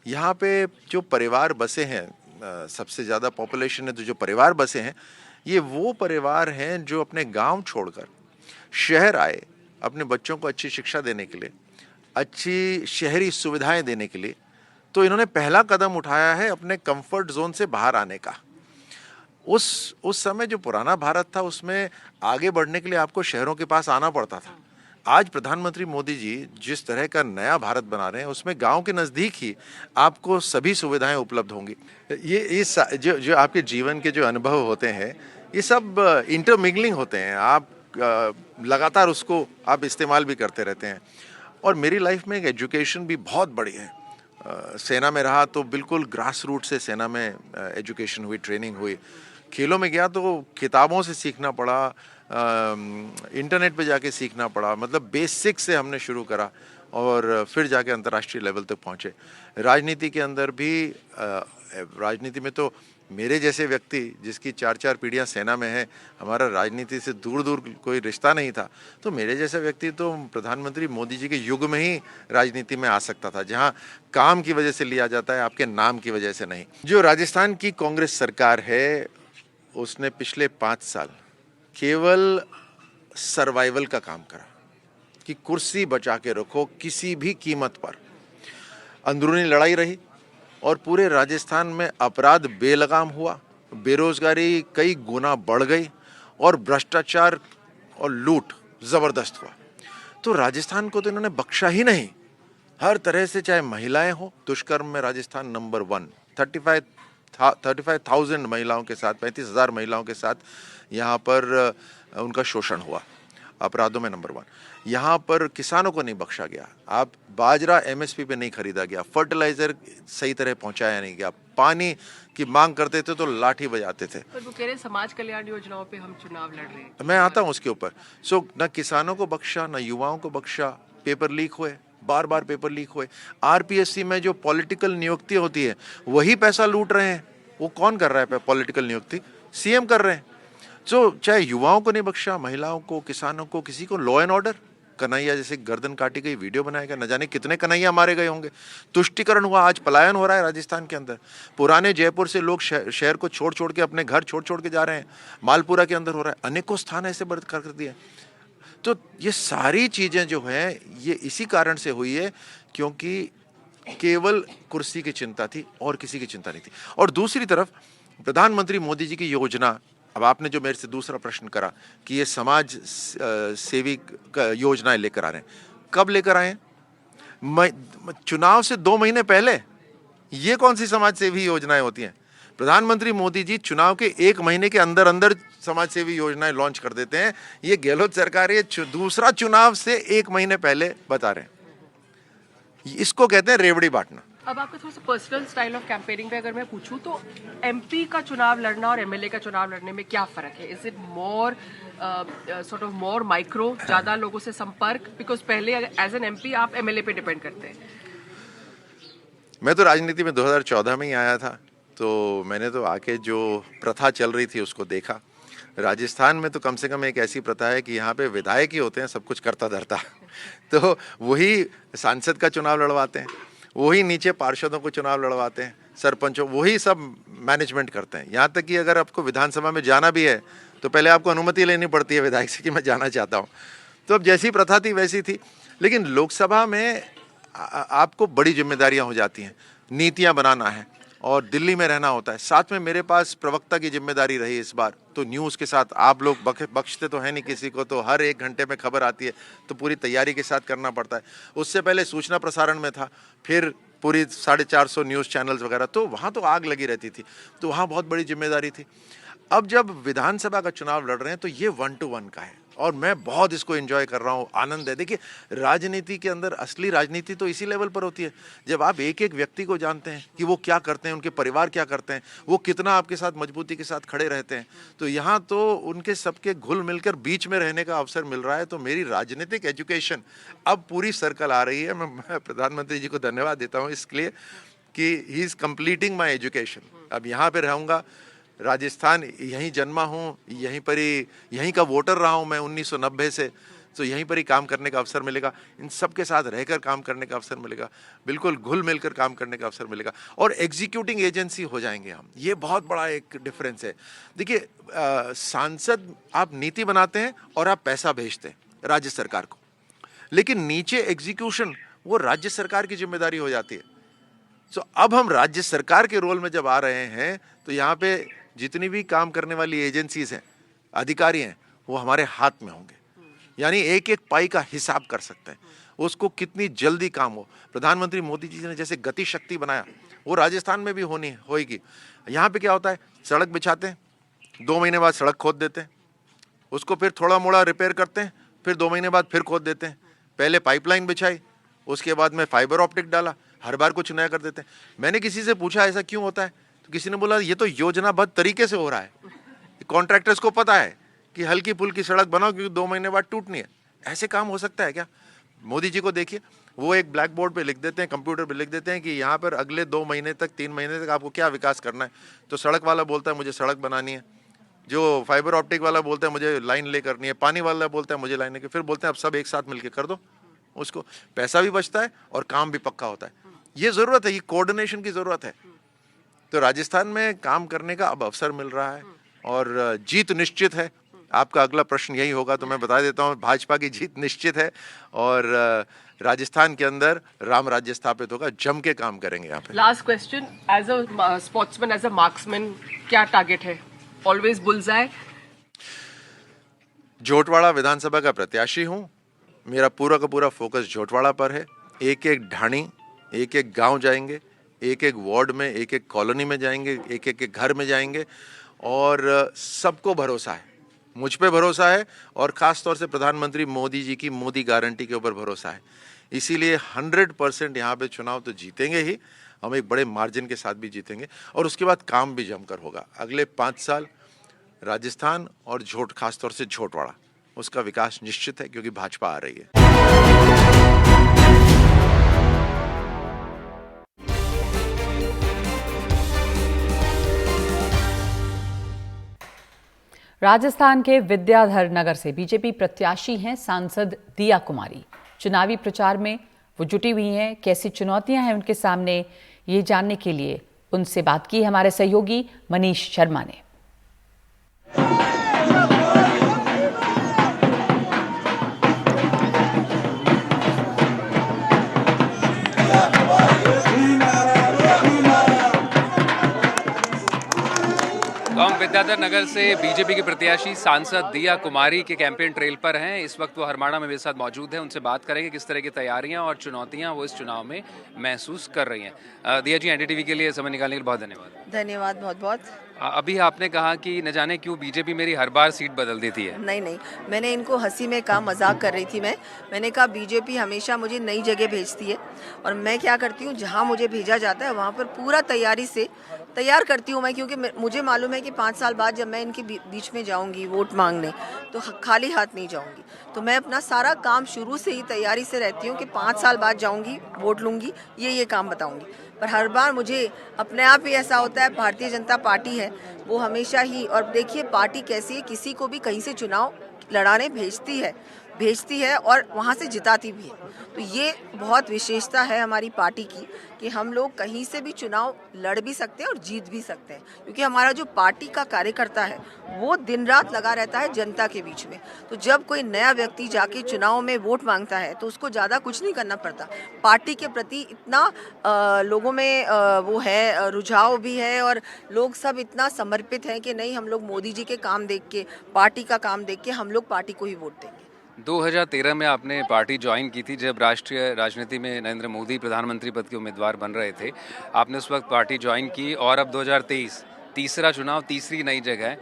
यहाँ पे जो परिवार बसे हैं, सबसे ज़्यादा पॉपुलेशन है तो जो परिवार बसे हैं, ये वो परिवार हैं जो अपने गांव छोड़कर शहर आए अपने बच्चों को अच्छी शिक्षा देने के लिए, अच्छी शहरी सुविधाएं देने के लिए। तो इन्होंने पहला कदम उठाया है अपने कंफर्ट जोन से बाहर आने का। उस समय जो पुराना भारत था उसमें आगे बढ़ने के लिए आपको शहरों के पास आना पड़ता था। आज प्रधानमंत्री मोदी जी जिस तरह का नया भारत बना रहे हैं उसमें गांव के नज़दीक ही आपको सभी सुविधाएं उपलब्ध होंगी। ये जो आपके जीवन के जो अनुभव होते हैं ये सब इंटरमिंगलिंग होते हैं, आप लगातार उसको आप इस्तेमाल भी करते रहते हैं। और मेरी लाइफ में एक एजुकेशन भी बहुत बड़ी है। सेना में रहा तो बिल्कुल ग्रास रूट से सेना में एजुकेशन हुई, ट्रेनिंग हुई। खेलों में गया तो किताबों से सीखना पड़ा, इंटरनेट पे जाके सीखना पड़ा, मतलब बेसिक से हमने शुरू करा और फिर जाके अंतर्राष्ट्रीय लेवल तक पहुँचे। राजनीति के अंदर भी राजनीति में तो मेरे जैसे व्यक्ति जिसकी 4-4 पीढ़ियां सेना में है, हमारा राजनीति से दूर दूर कोई रिश्ता नहीं था, तो मेरे जैसा व्यक्ति तो प्रधानमंत्री मोदी जी के युग में ही राजनीति में आ सकता था, जहां काम की वजह से लिया जाता है, आपके नाम की वजह से नहीं। जो राजस्थान की कांग्रेस सरकार है उसने पिछले 5 साल केवल सर्वाइवल का काम करा कि कुर्सी बचा के रखो किसी भी कीमत पर। अंदरूनी लड़ाई रही और पूरे राजस्थान में अपराध बेलगाम हुआ, बेरोजगारी कई गुना बढ़ गई और भ्रष्टाचार और लूट जबरदस्त हुआ। तो राजस्थान को तो इन्होंने बख्शा ही नहीं, हर तरह से, चाहे महिलाएं हो, दुष्कर्म में राजस्थान नंबर 1, 35,000 महिलाओं के साथ, 35,000 महिलाओं के साथ यहाँ पर उनका शोषण हुआ, अपराधों में नंबर 1। यहाँ पर किसानों को नहीं बख्शा गया, आप बाजरा एमएसपी पे नहीं खरीदा गया, फर्टिलाइजर सही तरह पहुंचाया नहीं गया, पानी की मांग करते थे तो लाठी बजाते थे। पर वो कह रहे समाज कल्याण योजनाओं पे हम चुनाव लड़ रहे हैं। मैं आता हूँ उसके ऊपर। न किसानों को बख्शा, न युवाओं को बख्शा, पेपर लीक हुए, बार बार पेपर लीक हुए। आरपीएससी में जो पॉलिटिकल नियुक्ति होती है वही पैसा लूट रहे हैं। वो कौन कर रहा है पॉलिटिकल नियुक्ति? सीएम कर रहे हैं। चाहे युवाओं को नहीं बख्शा, महिलाओं को, किसानों को, किसी को। लॉ एंड ऑर्डर, कन्हैया जैसे गर्दन काटी गई, वीडियो बनाया गया, न जाने कितने कन्हैया मारे गए होंगे। तुष्टिकरण हुआ, आज पलायन हो रहा है राजस्थान के अंदर। पुराने जयपुर से लोग शहर को छोड़ के, अपने घर छोड़ के जा रहे हैं। मालपुरा के अंदर हो रहा है, अनेकों स्थान ऐसे बंद कर दिए। तो ये सारी चीजें जो है ये इसी कारण से हुई है क्योंकि केवल कुर्सी की चिंता थी और किसी की चिंता नहीं थी। और दूसरी तरफ प्रधानमंत्री मोदी जी की योजना, अब आपने जो मेरे से दूसरा प्रश्न करा कि ये समाज सेवी योजनाएं लेकर आ रहे हैं, कब लेकर आए? चुनाव से 2 महीने पहले। ये कौन सी समाज सेवी योजनाएं होती हैं? प्रधानमंत्री मोदी जी चुनाव के 1 महीने के अंदर अंदर समाज सेवी योजनाएं लॉन्च कर देते हैं। ये गहलोत सरकार ये दूसरा चुनाव से 1 महीने पहले बता रहे हैं। इसको कहते हैं रेवड़ी बांटना। अब आपका थोड़ा सा पर्सनल स्टाइल ऑफ कैंपेनिंग पे अगर मैं पूछूं तो एमपी का चुनाव लड़ना और एमएलए का चुनाव लड़ने में क्या फर्क है? Is it more sort of more micro, ज्यादा लोगों से संपर्क? बिकॉज पहले एज एन एमपी आप एमएलए पे डिपेंड करते हैं। मैं तो राजनीति में 2014 में ही आया था, तो मैंने तो आके जो प्रथा चल रही थी उसको देखा। राजस्थान में तो कम से कम एक ऐसी प्रथा है कि यहाँ पे विधायक ही होते हैं सब कुछ करता धरता। तो वही सांसद का चुनाव लड़वाते हैं, वही नीचे पार्षदों को चुनाव लड़वाते हैं, सरपंचों, वही सब मैनेजमेंट करते हैं। यहाँ तक कि अगर आपको विधानसभा में जाना भी है तो पहले आपको अनुमति लेनी पड़ती है विधायक से कि मैं जाना चाहता हूँ। तो अब जैसी प्रथा थी वैसी थी। लेकिन लोकसभा में आपको बड़ी जिम्मेदारियां हो जाती हैं, नीतियां बनाना है और दिल्ली में रहना होता है। साथ में मेरे पास प्रवक्ता की जिम्मेदारी रही इस बार, तो न्यूज़ के साथ आप लोग बख्शते तो है नहीं किसी को, तो हर 1 घंटे में खबर आती है, तो पूरी तैयारी के साथ करना पड़ता है। उससे पहले सूचना प्रसारण में था, फिर पूरी 450 न्यूज़ चैनल्स वगैरह, तो वहाँ तो आग लगी रहती थी, तो वहाँ बहुत बड़ी जिम्मेदारी थी। अब जब विधानसभा का चुनाव लड़ रहे हैं तो ये 1 to 1 का है और मैं बहुत इसको एंजॉय कर रहा हूँ, आनंद है। देखिए, राजनीति के अंदर असली राजनीति तो इसी लेवल पर होती है जब आप एक एक व्यक्ति को जानते हैं कि वो क्या करते हैं, उनके परिवार क्या करते हैं, वो कितना आपके साथ मजबूती के साथ खड़े रहते हैं। तो यहाँ तो उनके सबके घुल मिलकर बीच में रहने का अवसर मिल रहा है। तो मेरी राजनीतिक एजुकेशन अब पूरी सर्कल आ रही है। मैं प्रधानमंत्री जी को धन्यवाद देता हूँ इसलिए कि he is completing my education. अब यहाँ पर रहूँगा, राजस्थान यहीं जन्मा हूँ, यहीं का वोटर रहा हूँ मैं 1990 से, तो यहीं पर ही काम करने का अवसर मिलेगा, इन सब के साथ रहकर काम करने का अवसर मिलेगा, बिल्कुल घुल मिलकर काम करने का अवसर मिलेगा और एग्जीक्यूटिंग एजेंसी हो जाएंगे हम। ये बहुत बड़ा एक डिफरेंस है। देखिए, सांसद आप नीति बनाते हैं और आप पैसा भेजते हैं राज्य सरकार को, लेकिन नीचे एग्जीक्यूशन वो राज्य सरकार की जिम्मेदारी हो जाती है। तो अब हम राज्य सरकार के रोल में जब आ रहे हैं तो यहाँ पे जितनी भी काम करने वाली एजेंसीज हैं, अधिकारी हैं, वो हमारे हाथ में होंगे, यानी एक एक पाई का हिसाब कर सकते हैं, उसको कितनी जल्दी काम हो। प्रधानमंत्री मोदी जी ने जैसे गति शक्ति बनाया वो राजस्थान में भी होगी। यहाँ पे क्या होता है, सड़क बिछाते हैं, 2 महीने बाद सड़क खोद देते हैं, उसको फिर थोड़ा मोड़ा रिपेयर करते हैं, फिर 2 महीने बाद फिर खोद देते हैं। पहले पाइपलाइन बिछाई, उसके बाद में फाइबर ऑप्टिक डाला, हर बार कुछ नया कर देते हैं। मैंने किसी से पूछा ऐसा क्यों होता है, तो किसी ने बोला ये तो योजनाबद्ध तरीके से हो रहा है, कॉन्ट्रैक्टर्स को पता है कि हल्की फुल्की सड़क बनाओ क्योंकि 2 महीने बाद टूटनी है। ऐसे काम हो सकता है क्या? मोदी जी को देखिए, वो एक ब्लैक बोर्ड पे लिख देते हैं, कंप्यूटर पे लिख देते हैं कि यहाँ पर अगले 2 महीने तक 3 महीने तक आपको क्या विकास करना है। तो सड़क वाला बोलता है मुझे सड़क बनानी है, जो फाइबर ऑप्टिक वाला बोलता है मुझे लाइन ले करनी है, पानी वाला बोलता है मुझे लाइन लेकर, फिर बोलते हैं अब सब एक साथ मिलकर कर दो उसको। पैसा भी बचता है और काम भी पक्का होता है। ये ज़रूरत है, ये कोऑर्डिनेशन की ज़रूरत है। तो राजस्थान में काम करने का अब अवसर मिल रहा है और जीत निश्चित है। आपका अगला प्रश्न यही होगा तो मैं बता देता हूँ, भाजपा की जीत निश्चित है और राजस्थान के अंदर राम राज्य स्थापित होगा। जम के काम करेंगे यहाँ पे। Last question, as a sportsman, as a marksman, क्या टारगेट है? Always bullseye? झोटवाड़ा विधानसभा का प्रत्याशी हूँ, मेरा पूरा का पूरा फोकस झोटवाड़ा पर है। एक एक ढाणी, एक एक गांव जाएंगे, एक एक वार्ड में, एक एक कॉलोनी में जाएंगे, एक एक घर में जाएंगे और सबको भरोसा है, मुझ पे भरोसा है और ख़ास तौर से प्रधानमंत्री मोदी जी की मोदी गारंटी के ऊपर भरोसा है। इसीलिए 100% यहाँ पे चुनाव तो जीतेंगे ही, हम एक बड़े मार्जिन के साथ भी जीतेंगे और उसके बाद काम भी जमकर होगा। अगले 5 साल राजस्थान और खास तौर से झोटवाड़ा, उसका विकास निश्चित है क्योंकि भाजपा आ रही है। राजस्थान के विद्याधर नगर से बीजेपी प्रत्याशी हैं सांसद दिया कुमारी। चुनावी प्रचार में वो जुटी हुई हैं। कैसी चुनौतियां हैं उनके सामने, ये जानने के लिए उनसे बात की हमारे सहयोगी मनीष शर्मा ने। हम विद्याधर नगर से बीजेपी के प्रत्याशी सांसद दिया कुमारी के कैंपेन ट्रेल पर हैं। इस वक्त वो हरमाड़ा में मेरे साथ मौजूद हैं। उनसे बात करेंगे किस तरह की तैयारियां और चुनौतियां वो इस चुनाव में महसूस कर रही हैं। दिया जी, एनडीटीवी के लिए समय निकालने के लिए बहुत धन्यवाद। धन्यवाद, बहुत बहुत। अभी आपने कहा कि न जाने क्यों बीजेपी मेरी हर बार सीट बदल देती है। नहीं, मैंने इनको हंसी में कहा, मजाक कर रही थी मैंने कहा बीजेपी हमेशा मुझे नई जगह भेजती है और मैं क्या करती हूँ, जहाँ मुझे भेजा जाता है वहाँ पर पूरा तैयारी से तैयार करती हूँ मैं, क्योंकि मुझे मालूम है कि 5 साल बाद जब मैं इनके बीच में जाऊँगी वोट मांगने तो खाली हाथ नहीं जाऊँगी। तो मैं अपना सारा काम शुरू से ही तैयारी से रहती हूँ कि 5 साल बाद जाऊँगी, वोट लूँगी, ये काम बताऊँगी। पर हर बार मुझे अपने आप ही ऐसा होता है, भारतीय जनता पार्टी है वो हमेशा ही, और देखिए पार्टी कैसी है, किसी को भी कहीं से चुनाव लड़ाने भेजती है और वहाँ से जिताती भी है। तो ये बहुत विशेषता है हमारी पार्टी की कि हम लोग कहीं से भी चुनाव लड़ भी सकते हैं और जीत भी सकते हैं, क्योंकि हमारा जो पार्टी का कार्यकर्ता है वो दिन रात लगा रहता है जनता के बीच में। तो जब कोई नया व्यक्ति जाके चुनाव में वोट मांगता है तो उसको ज़्यादा कुछ नहीं करना पड़ता। पार्टी के प्रति इतना लोगों में वो है, रुझाव भी है और लोग सब इतना समर्पित हैं कि नहीं, हम लोग मोदी जी के काम देख के, पार्टी का काम देख के हम लोग पार्टी को ही वोट देंगे। 2013 में आपने पार्टी ज्वाइन की थी जब राष्ट्रीय राजनीति में नरेंद्र मोदी प्रधानमंत्री पद के उम्मीदवार बन रहे थे। आपने उस वक्त पार्टी ज्वाइन की और अब 2023 तीसरा चुनाव, तीसरी नई जगह है।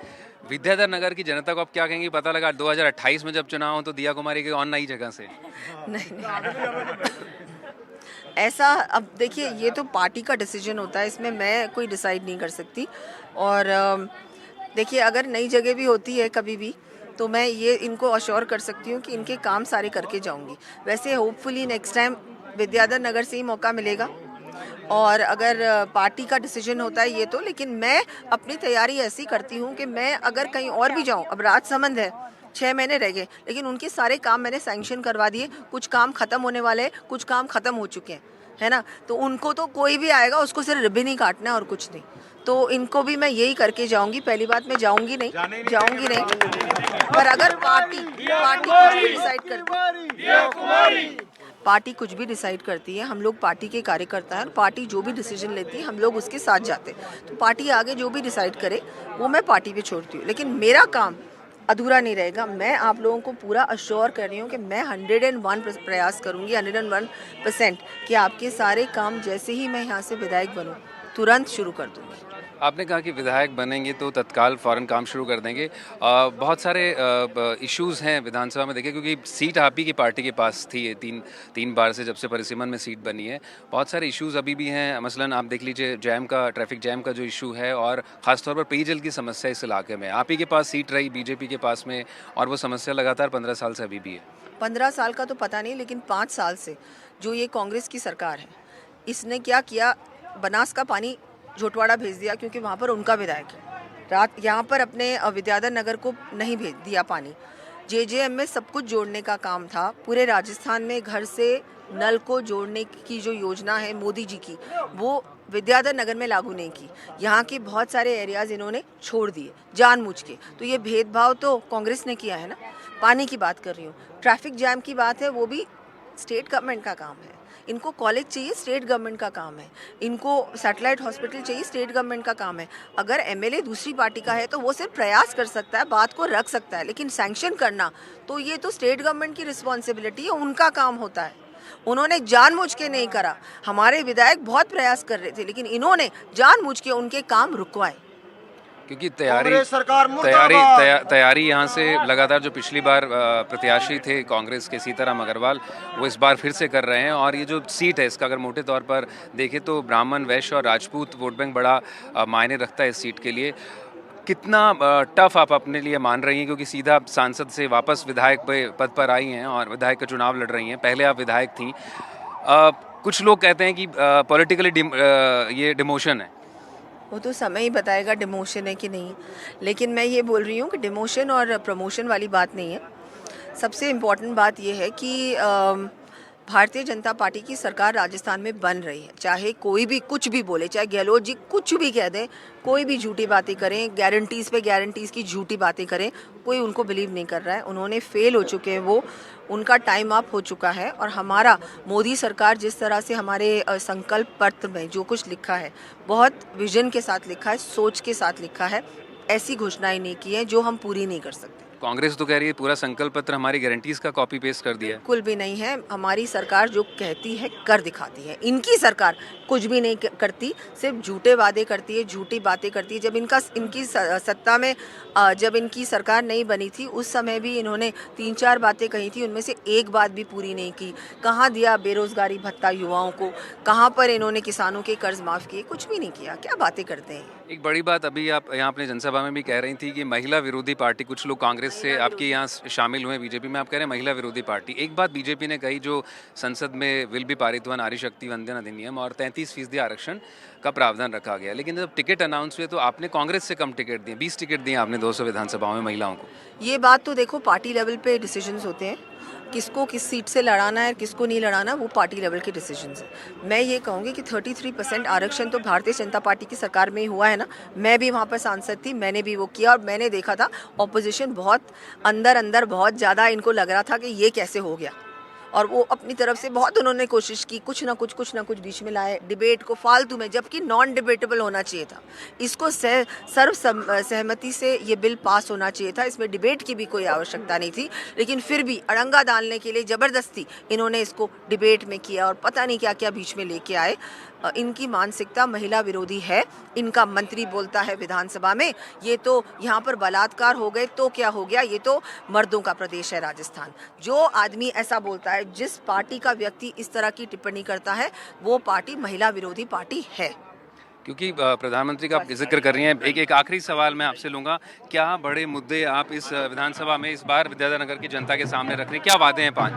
विद्याधर नगर की जनता को आप क्या कहेंगे? पता लगा 2028 में जब चुनाव हो तो दिया कुमारी की और नई जगह से। नहीं ऐसा, अब देखिए ये तो पार्टी का डिसीजन होता है, इसमें मैं कोई डिसाइड नहीं कर सकती। और देखिए अगर नई जगह भी होती है कभी भी तो मैं ये इनको अश्योर कर सकती हूँ कि इनके काम सारे करके जाऊँगी। वैसे hopefully next time Vidyadhar Nagar से ही मौका मिलेगा और अगर पार्टी का डिसीजन होता है ये तो, लेकिन मैं अपनी तैयारी ऐसी करती हूँ कि मैं अगर कहीं और भी जाऊँ, अब राजसमंद है 6 महीने रह गए लेकिन उनके सारे काम मैंने सैंक्शन करवा दिए, कुछ काम खत्म होने वाले हैं, कुछ काम खत्म हो चुके हैं, है ना। तो उनको तो कोई भी आएगा उसको सिर्फ रिबन ही काटना है और कुछ नहीं। तो इनको भी मैं यही करके जाऊंगी। पहली बात मैं जाऊंगी नहीं, पर अगर पार्टी कुछ भी डिसाइड करती है, हम लोग पार्टी के कार्यकर्ता हैं और पार्टी जो भी डिसीजन लेती है हम लोग उसके साथ जाते हैं। तो पार्टी आगे जो भी डिसाइड करे वो मैं पार्टी पे छोड़ती हूँ, लेकिन मेरा काम अधूरा नहीं रहेगा। मैं आप लोगों को पूरा अश्योर कर रही हूँ कि मैं 101 प्रयास करूँगी, 101% कि आपके सारे काम जैसे ही मैं यहाँ से विधायक बनूँ तुरंत शुरू कर दूंगी। आपने कहा कि विधायक बनेंगे तो तत्काल फ़ौरन काम शुरू कर देंगे। बहुत सारे इश्यूज़ हैं विधानसभा में, देखिए, क्योंकि सीट आप ही की पार्टी के पास थी तीन बार से, जब से परिसीमन में सीट बनी है। बहुत सारे इश्यूज़ अभी भी हैं, मसलन आप देख लीजिए ट्रैफिक जैम का जो इशू है, और ख़ासतौर पर पेयजल की समस्या इस इलाके में। आप ही के पास सीट रही बीजेपी के पास में, और वो समस्या लगातार 15 साल से अभी भी है। 15 साल का तो पता नहीं, लेकिन 5 साल से जो ये कांग्रेस की सरकार है, इसने क्या किया, बनास का पानी झोटवाड़ा भेज दिया, क्योंकि वहाँ पर उनका विधायक है। यहाँ पर अपने विद्याधर नगर को नहीं भेज दिया पानी। जेजेएम में सब कुछ जोड़ने का काम था। पूरे राजस्थान में घर से नल को जोड़ने की जो योजना है मोदी जी की, वो विद्याधर नगर में लागू नहीं की। यहाँ के बहुत सारे एरियाज इन्होंने छोड़ दिए जानबूझ के। तो ये भेदभाव तो कांग्रेस ने किया है ना। पानी की बात कर रही हूँ, ट्रैफिक जैम की बात है, वो भी स्टेट गवर्नमेंट का काम है। इनको कॉलेज चाहिए, स्टेट गवर्नमेंट का काम है। इनको सैटेलाइट हॉस्पिटल चाहिए, स्टेट गवर्नमेंट का काम है। अगर एमएलए दूसरी पार्टी का है तो वो सिर्फ प्रयास कर सकता है, बात को रख सकता है, लेकिन सैंक्शन करना तो ये तो स्टेट गवर्नमेंट की रिस्पॉन्सिबिलिटी है, उनका काम होता है। उन्होंने जानबूझ के नहीं करा। हमारे विधायक बहुत प्रयास कर रहे थे, लेकिन इन्होंने जानबूझ के उनके काम रुकवाए। क्योंकि तैयारी यहाँ से लगातार, जो पिछली बार प्रत्याशी थे कांग्रेस के सीताराम अग्रवाल, वो इस बार फिर से कर रहे हैं। और ये जो सीट है, इसका अगर मोटे तौर पर देखें तो ब्राह्मण, वैश्य और राजपूत वोट बैंक बड़ा मायने रखता है इस सीट के लिए। कितना टफ आप अपने लिए मान रही हैं, क्योंकि सीधा सांसद से वापस विधायक पद पर आई हैं और विधायक का चुनाव लड़ रही हैं। पहले आप विधायक थीं। कुछ लोग कहते हैं कि पॉलिटिकली ये डिमोशन है। वो तो समय ही बताएगा डिमोशन है कि नहीं, लेकिन मैं ये बोल रही हूँ कि डिमोशन और प्रमोशन वाली बात नहीं है। सबसे इम्पॉर्टेंट बात ये है कि भारतीय जनता पार्टी की सरकार राजस्थान में बन रही है। चाहे कोई भी कुछ भी बोले, चाहे गहलोत जी कुछ भी कह दें, कोई भी झूठी बातें करें, गारंटीज़ पे गारंटीज़ की झूठी बातें करें, कोई उनको बिलीव नहीं कर रहा है। उन्होंने फेल हो चुके हैं, वो उनका टाइम अप हो चुका है। और हमारा मोदी सरकार जिस तरह से हमारे संकल्प पत्र में जो कुछ लिखा है, बहुत विजन के साथ लिखा है, सोच के साथ लिखा है। ऐसी घोषणाएं नहीं की है जो हम पूरी नहीं कर सकते। कांग्रेस तो कह रही है पूरा संकल्प पत्र हमारी गारंटीज का कॉपी पेस्ट कर दिया है। बिल्कुल भी नहीं है। हमारी सरकार जो कहती है कर दिखाती है। इनकी सरकार कुछ भी नहीं करती, सिर्फ झूठे वादे करती है, झूठी बातें करती है। जब इनकी सत्ता में जब इनकी सरकार नहीं बनी थी, उस समय भी इन्होंने 3-4 बातें कही थी, उनमें से एक बात भी पूरी नहीं की। कहाँ दिया बेरोजगारी भत्ता युवाओं को, कहाँ पर इन्होंने किसानों के कर्ज माफ़ किए, कुछ भी नहीं किया। क्या बातें करते हैं। एक बड़ी बात अभी आप यहाँ अपने जनसभा में भी कह रही थी कि महिला विरोधी पार्टी, कुछ लोग कांग्रेस से आपके यहाँ शामिल हुए बीजेपी में, आप कह रहे हैं महिला विरोधी पार्टी। एक बात बीजेपी ने कही, जो संसद में बिल भी पारित हुआ, नारी शक्ति वंदन अधिनियम, और 33% आरक्षण का प्रावधान रखा गया। लेकिन जब टिकट अनाउंस हुए तो आपने कांग्रेस से कम टिकट दिए, 20 टिकट दिए आपने 200 विधानसभाओं में महिलाओं को। ये बात तो देखो, पार्टी लेवल पे डिसीजंस होते हैं, किसको किस सीट से लड़ाना है, किसको नहीं लड़ाना, वो पार्टी लेवल के डिसीजंस है। मैं ये कहूँगी कि 33% आरक्षण तो भारतीय जनता पार्टी की सरकार में ही हुआ है ना। मैं भी वहाँ पर सांसद थी, मैंने भी वो किया, और मैंने देखा था ऑपोजिशन बहुत अंदर बहुत ज़्यादा इनको लग रहा था कि ये कैसे हो गया। और वो अपनी तरफ से बहुत उन्होंने कोशिश की, कुछ ना कुछ बीच में लाए डिबेट को फालतू में, जबकि नॉन डिबेटेबल होना चाहिए था। इसको सर्व सहमति से ये बिल पास होना चाहिए था, इसमें डिबेट की भी कोई आवश्यकता नहीं थी। लेकिन फिर भी अड़ंगा डालने के लिए ज़बरदस्ती इन्होंने इसको डिबेट में किया, और पता नहीं क्या क्या बीच में लेके आए। इनकी मानसिकता महिला विरोधी है। इनका मंत्री बोलता है विधानसभा में, ये तो यहाँ पर बलात्कार हो गए तो क्या हो गया, ये तो मर्दों का प्रदेश है राजस्थान। जो आदमी ऐसा बोलता है, जिस पार्टी का व्यक्ति इस तरह की टिप्पणी करता है, वो पार्टी महिला विरोधी पार्टी है। क्योंकि प्रधानमंत्री का आप जिक्र कर रही हैं, एक आखिरी सवाल मैं आपसे लूँगा, क्या बड़े मुद्दे आप इस विधानसभा में इस बार विद्याधर नगर की जनता के सामने रख रहे हैं? क्या वादे हैं 5?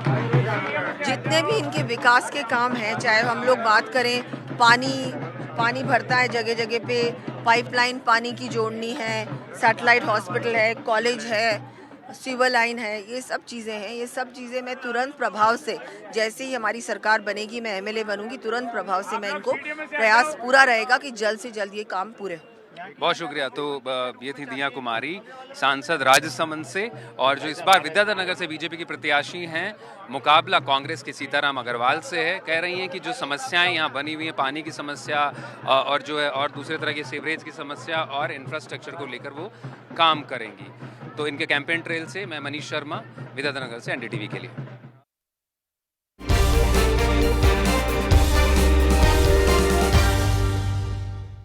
जितने भी इनके विकास के काम हैं, चाहे हम लोग बात करें पानी भरता है जगह जगह पे, पाइपलाइन पानी की जोड़नी है, सैटेलाइट हॉस्पिटल है, कॉलेज है, सिविल लाइन है, ये सब चीज़ें हैं। ये सब चीज़ें मैं तुरंत प्रभाव से, जैसे ही हमारी सरकार बनेगी, मैं एमएलए बनूंगी, तुरंत प्रभाव से मैं इनको प्रयास पूरा रहेगा कि जल्द से जल्द ये काम पूरे हो। बहुत शुक्रिया। तो ये थी दिया कुमारी, सांसद राजसमंद से, और जो इस बार विद्याधर नगर से बीजेपी की प्रत्याशी हैं। मुकाबला कांग्रेस के सीताराम अग्रवाल से है। कह रही हैं कि जो समस्याएं यहाँ बनी हुई हैं, पानी की समस्या और जो है और दूसरे तरह की सीवरेज की समस्या और इंफ्रास्ट्रक्चर को लेकर वो काम करेंगी। तो इनके कैंपेन ट्रेल से मैं मनीष शर्मा, विद्याधर नगर से, एनडीटीवी के लिए।